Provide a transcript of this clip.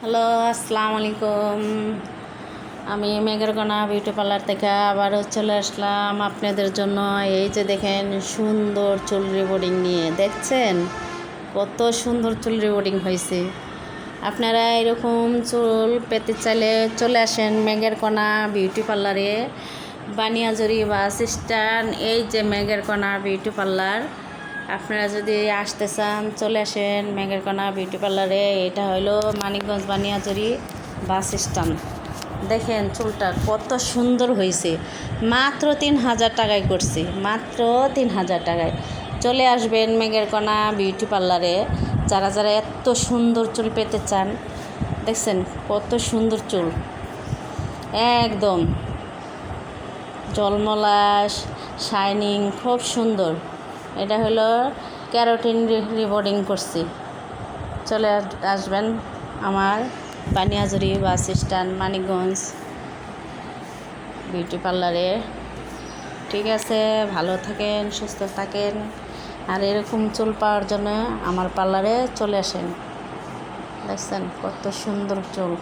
Hello, আসসালামু আলাইকুম। আমি মেঘেরকোনা বিউটি পার্লার থেকে আবারও চলে আসলাম আপনাদের জন্য। এই যে দেখেন, সুন্দর চুল রিবোর্ডিং নিয়ে দেখছেন কত সুন্দর চুল রিবোর্ডিং হয়েছে। আপনারা এরকম চুল পেতে চাইলে চলে আসেন মেঘেরকোনা বিউটি পার্লারে, বানিয়াজুরি বাস স্ট্যান্ড। এই যে মেঘেরকোনা বিউটি পার্লার, আপনারা যদি আসতে চান চলে আসেন মেঘেরকোনা বিউটি পার্লারে। এটা হলো মানিকগঞ্জ বানিয়াজুরি বাস স্ট্যান্ড। দেখেন চুলটা কত সুন্দর হয়েছে, মাত্র 3000 টাকায় করছি, মাত্র 3000 টাকায়। চলে আসবেন মেঘেরকোনা বিউটি পার্লারে যারা যারা এত সুন্দর চুল পেতে চান। দেখছেন কত সুন্দর চুল, একদম জলমলাস শাইনিং, খুব সুন্দর। এটা হলো ক্যারোটিন রিবোর্ডিং করছি। চলে আসবেন আমার Baniajuri bus stand Manikganj beauty পার্লারে। ঠিক আছে, ভালো থাকেন, সুস্থ থাকেন, আর এরকম চুল পাওয়ার জন্য আমার পার্লারে চলে আসেন। দেখছেন কত সুন্দর চুল।